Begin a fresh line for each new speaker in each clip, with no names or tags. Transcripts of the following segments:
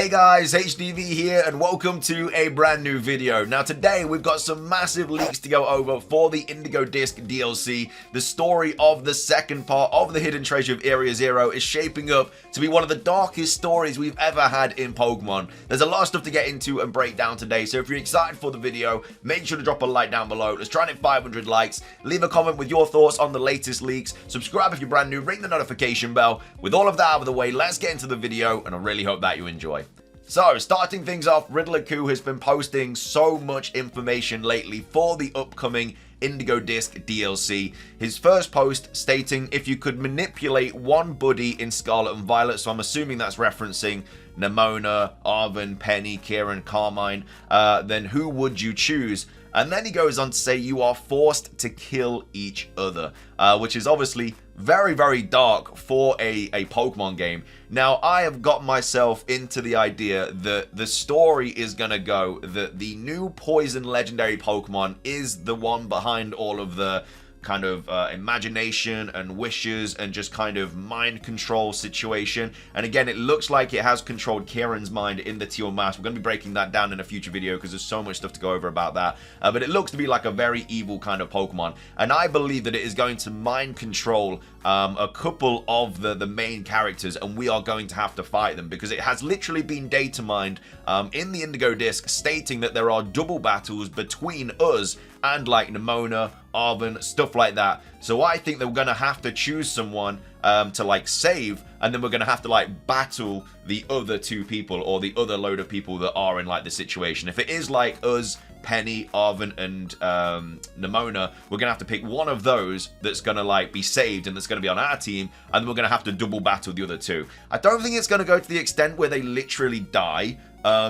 Hey guys, HDvee here and welcome to a brand new video. Now today we've got some massive leaks to go over for the Indigo Disk DLC. The story of the second part of the hidden treasure of Area Zero is shaping up to be one of the darkest stories we've ever had in Pokemon. There's a lot of stuff to get into and break down today, so if you're excited for the video, make sure to drop a like down below. Let's try and hit 500 likes. Leave a comment with your thoughts on the latest leaks. Subscribe if you're brand new, ring the notification bell. With all of that out of the way, let's get into the video and I really hope that you enjoy. So, starting things off, Riddler Koo has been posting so much information lately for the upcoming Indigo Disk DLC. His first post stating if you could manipulate one buddy in Scarlet and Violet, so I'm assuming that's referencing Nemona, Arven, Penny, Kieran, Carmine, then who would you choose? And then he goes on to say you are forced to kill each other, which is obviously very, very dark for a Pokemon game. Now, I have got myself into the idea that the story is going to go that the new Poison Legendary Pokemon is the one behind all of the kind of imagination and wishes and just kind of mind control situation. And again, it looks like it has controlled Kieran's mind in the Teal Mask. We're going to be breaking that down in a future video because there's so much stuff to go over about that. But it looks to be like a very evil kind of Pokemon. And I believe that it is going to mind control a couple of the main characters, and we are going to have to fight them because it has literally been data mined in the Indigo Disk stating that there are double battles between us and like Nemona, Arven, stuff like that. So I think that we're going to have to choose someone to like save, and then we're going to have to like battle the other two people or the other load of people that are in like the situation. If it is like us, Penny, Arven, and Nemona, we're going to have to pick one of those that's going to like be saved and that's going to be on our team, and then we're going to have to double battle the other two. I don't think it's going to go to the extent where they literally die,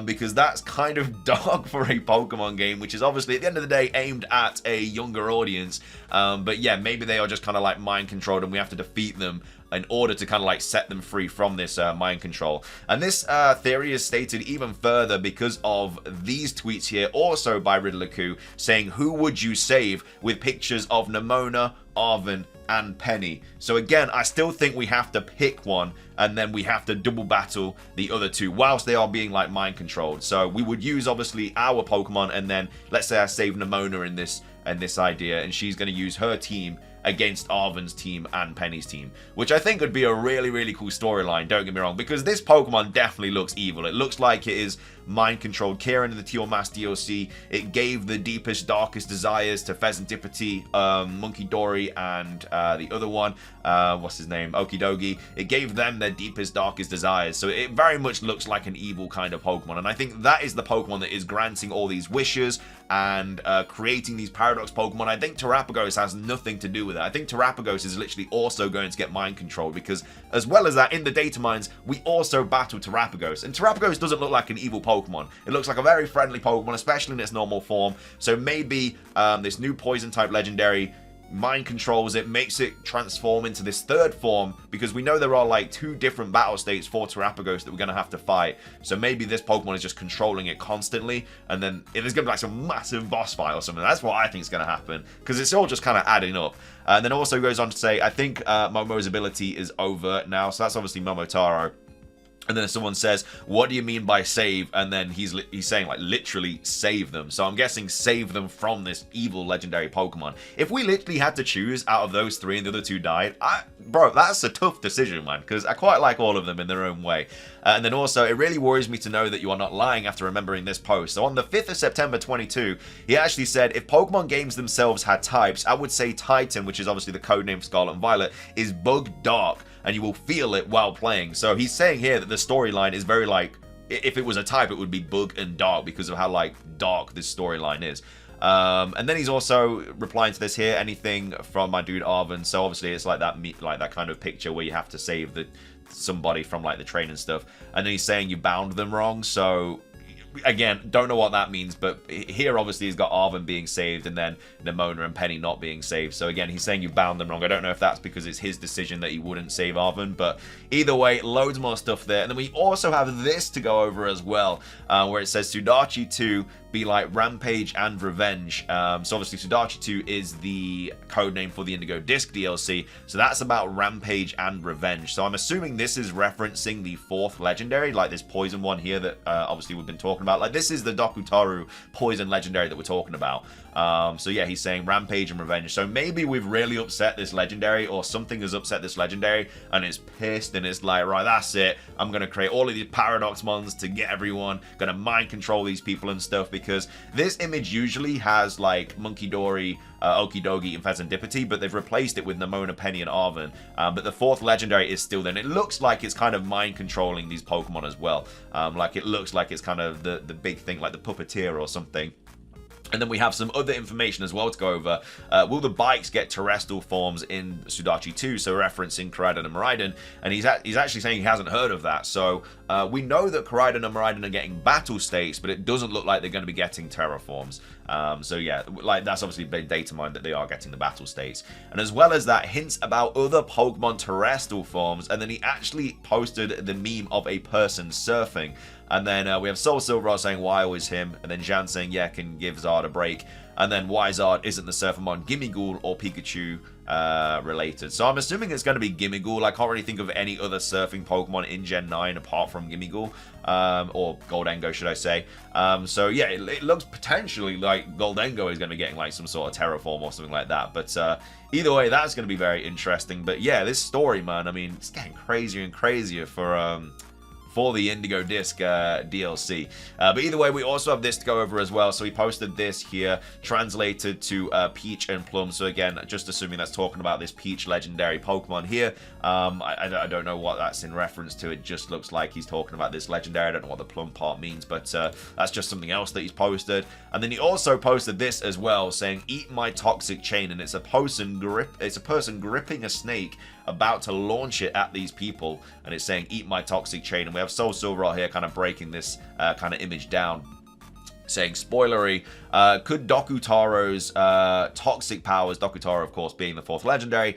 because that's kind of dark for a Pokemon game, which is obviously at the end of the day aimed at a younger audience. But yeah, maybe they are just kind of like mind controlled and we have to defeat them in order to kind of like set them free from this mind control. And this theory is stated even further because of these tweets here, also by Riddler Koo, saying who would you save, with pictures of Nemona, Arven, and Penny. So again, I still think we have to pick one and then we have to double battle the other two whilst they are being like mind controlled. So we would use obviously our Pokemon, and then let's say I save Nemona in this idea, and she's going to use her team against Arven's team and Penny's team, which I think would be a really, really cool storyline, don't get me wrong, because this Pokemon definitely looks evil. It looks like it is mind-controlled. Kieran in the Teal Mask DLC, it gave the deepest, darkest desires to Pheasantipity, Monkey Dory, and the other one, what's his name, Okidogi. It gave them their deepest, darkest desires, so it very much looks like an evil kind of Pokemon, and I think that is the Pokemon that is granting all these wishes and creating these Paradox Pokemon. I think Terapagos has nothing to do with it. I think Terapagos is literally also going to get mind controlled, because as well as that, in the data mines, we also battle Terapagos, and Terapagos doesn't look like an evil Pokemon. It looks like a very friendly Pokemon, especially in its normal form. So maybe this new poison type legendary mind controls it, makes it transform into this third form, because we know there are like two different battle states for Terapagos that we're going to have to fight. So maybe this Pokemon is just controlling it constantly, and then there's going to be like some massive boss fight or something. That's what I think is going to happen, because it's all just kind of adding up. And then also goes on to say, I think Momo's ability is over now, so that's obviously Momotaro. And then someone says, what do you mean by save? And then he's saying like literally save them. So I'm guessing save them from this evil legendary Pokemon. If we literally had to choose out of those three and the other two died, bro, that's a tough decision, man, because I quite like all of them in their own way. And then also, it really worries me to know that you are not lying after remembering this post. So on the 5th of September 22, he actually said, if Pokemon games themselves had types, I would say Titan, which is obviously the codename for Scarlet and Violet, is bug dark, and you will feel it while playing. So he's saying here that the storyline is very like, if it was a type, it would be bug and dark because of how like dark this storyline is. And then he's also replying to this here, anything from my dude Arven. So obviously it's like that kind of picture where you have to save somebody from like the train and stuff. And then he's saying you bound them wrong. So again, don't know what that means, but here obviously he's got Arven being saved and then Nemona and Penny not being saved. So again, he's saying you bound them wrong. I don't know if that's because it's his decision that he wouldn't save Arven, but either way, loads more stuff there. And then we also have this to go over as well, where it says Sudachi 2 be like Rampage and Revenge. So obviously Sudachi 2 is the code name for the Indigo Disk DLC, so that's about Rampage and Revenge. So I'm assuming this is referencing the 4th legendary, like this poison one here that obviously we've been talking about. Like this is the Dokutaru poison legendary that we're talking about. So yeah, he's saying Rampage and Revenge. So maybe we've really upset this legendary, or something has upset this legendary and it's pissed and it's like, right, that's it, I'm gonna create all of these paradox mons to get everyone, gonna mind control these people and stuff, because this image usually has like Monkey Dory, Okidogi, and Pheasantipity, but they've replaced it with Nemona, Penny, and Arven. But the 4th legendary is still there, and it looks like it's kind of mind controlling these Pokemon as well. Like it looks like it's kind of the big thing, like the puppeteer or something. And then we have some other information as well to go over. Will the bikes get terrestrial forms in Sudachi 2? So referencing Koraidon and Miraidon. And he's actually saying he hasn't heard of that. So we know that Koraidon and Miraidon are getting battle states, but it doesn't look like they're going to be getting terraforms. So yeah, like that's obviously big data mine that they are getting the battle states. And as well as that, hints about other Pokemon terrestrial forms. And then he actually posted the meme of a person surfing. And then we have Soul Silver saying, why always him? And then Jan saying, yeah, can give Zard a break. And then why Zard isn't the Surfermon Gimmighoul or Pikachu related. So I'm assuming it's going to be Gimmighoul. I can't really think of any other surfing Pokemon in Gen 9 apart from Gimmighoul. Or Goldengo, should I say. So yeah, it looks potentially like Goldengo is going to be getting like some sort of terraform or something like that. But either way, that's going to be very interesting. But yeah, this story, man, I mean, it's getting crazier and crazier for the Indigo Disk DLC. But either way, we also have this to go over as well. So we posted this here, translated to Peach and Plum. So again, just assuming that's talking about this Peach legendary Pokemon here. I don't know what that's in reference to. It just looks like he's talking about this legendary. I don't know what the Plum part means, but that's just something else that he's posted. And then he also posted this as well, saying, "Eat my toxic chain," and it's a person gripping a snake about to launch it at these people, and it's saying, "Eat my toxic chain." And we have Soul Silver out here kind of breaking this kind of image down, saying, spoilery, could Dokutaro's toxic powers, Dokutaro of course being the 4th legendary,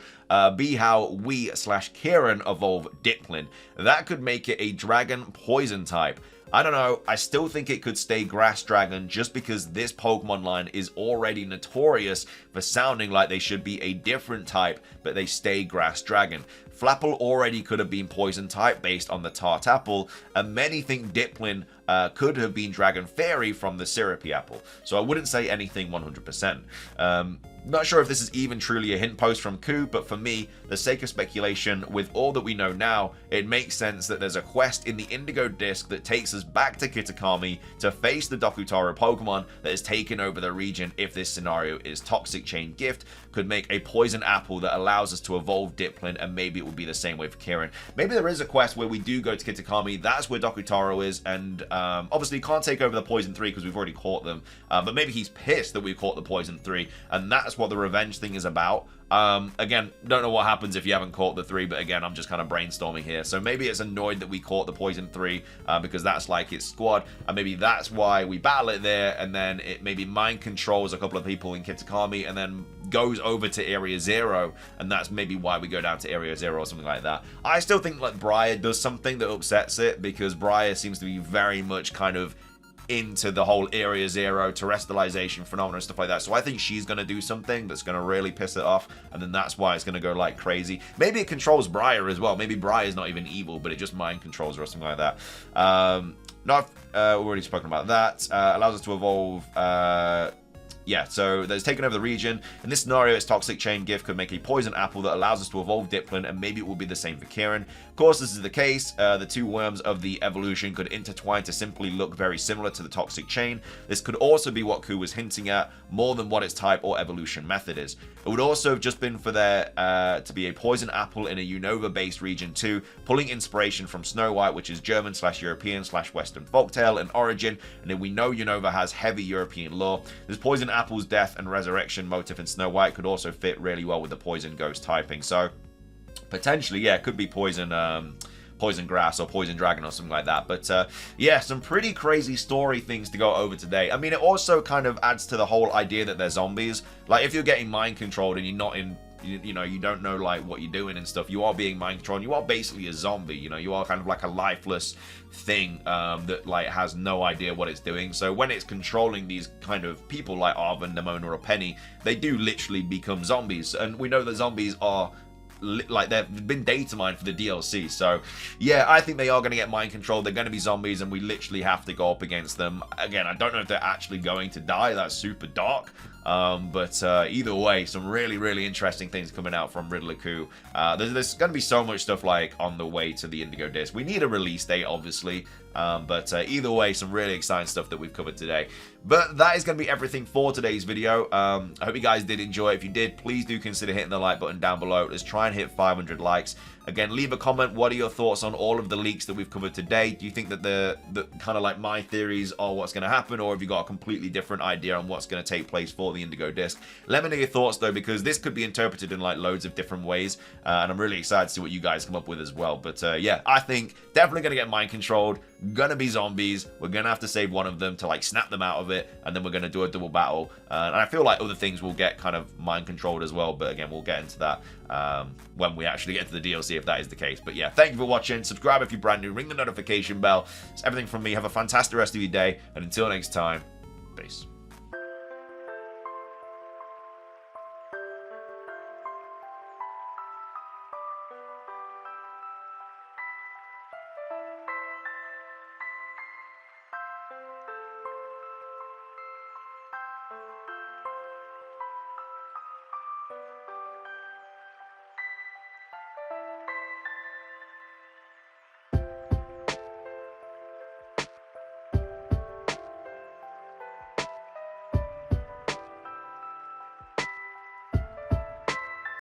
be how we/Kieran evolve Dipplin? That could make it a dragon poison type. I don't know, I still think it could stay Grass Dragon just because this Pokemon line is already notorious for sounding like they should be a different type, but they stay Grass Dragon. Flapple already could have been Poison type based on the Tart Apple, and many think Dipplin could have been Dragon Fairy from the Syrupy Apple. So I wouldn't say anything 100%. Not sure if this is even truly a hint post from Ku, but for me, the sake of speculation, with all that we know now, it makes sense that there's a quest in the Indigo Disk that takes us back to Kitakami to face the Dokutaro Pokemon that has taken over the region. If this scenario is Toxic Chain Gift, could make a Poison Apple that allows us to evolve Dipplin, and maybe it would be the same way for Kieran. Maybe there is a quest where we do go to Kitakami, that's where Dokutaro is, and obviously can't take over the Poison 3 because we've already caught them, but maybe he's pissed that we caught the Poison 3, and that's what the revenge thing is about. Again, don't know what happens if you haven't caught the 3, but again, I'm just kind of brainstorming here. So maybe it's annoyed that we caught the Poison 3 because that's like its squad, and maybe that's why we battle it there, and then it maybe mind controls a couple of people in Kitakami and then goes over to Area 0, and that's maybe why we go down to Area 0 or something like that. I still think like Briar does something that upsets it, because Briar seems to be very much kind of into the whole Area 0 terrestrialization phenomena and stuff like that. So I think she's going to do something that's going to really piss it off, and then that's why it's going to go like crazy. Maybe it controls Briar as well. Maybe Briar is not even evil, but it just mind controls her or something like that. We've already spoken about that. Allows us to evolve... yeah, so there's taken over the region. In this scenario, its Toxic Chain Gift could make a Poison Apple that allows us to evolve Dipplin, and maybe it will be the same for Kieran. Of course, this is the case. The two worms of the evolution could intertwine to simply look very similar to the Toxic Chain. This could also be what Ku was hinting at, more than what its type or evolution method is. It would also have just been for there to be a Poison Apple in a Unova-based region too, pulling inspiration from Snow White, which is German/European/Western folktale and origin, and then we know Unova has heavy European lore. This Poison Apple's death and resurrection motif in Snow White could also fit really well with the Poison Ghost typing. So potentially, yeah, it could be Poison poison grass or poison dragon or something like that. But yeah, some pretty crazy story things to go over today. I mean, it also kind of adds to the whole idea that they're zombies. Like, if you're getting mind controlled and you're not in, you know, you don't know like what you're doing and stuff, you are being mind controlled. You are basically a zombie. You know, you are kind of like a lifeless thing that like has no idea what it's doing. So when it's controlling these kind of people like Arven, Nemona, or Penny, they do literally become zombies. And we know that zombies are like, they've been data mined for the DLC. So yeah, I think they are going to get mind controlled. They're going to be zombies, and we literally have to go up against them. Again, I don't know if they're actually going to die. That's super dark. But either way, some really interesting things coming out from Riddler-Coup. There's going to be so much stuff like on the way to the Indigo Disk. We need a release date, obviously. But either way, some really exciting stuff that we've covered today. But that is going to be everything for today's video. I hope you guys did enjoy. If you did, please do consider hitting the like button down below. Let's try and hit 500 likes. Again, leave a comment. What are your thoughts on all of the leaks that we've covered today? Do you think that the kind of like my theories are what's going to happen, or have you got a completely different idea on what's going to take place for the Indigo Disk? Let me know your thoughts though, because this could be interpreted in like loads of different ways, and I'm really excited to see what you guys come up with as well. But yeah, I think definitely going to get mind controlled, gonna be zombies. We're gonna have to save one of them to like snap them out of it, and then we're gonna do a double battle. And I feel like other things will get kind of mind controlled as well, but again, we'll get into that when we actually get to the DLC, if that is the case. But yeah, thank you for watching. Subscribe if you're brand new, ring the notification bell. It's everything from me. Have a fantastic rest of your day, and until next time, peace.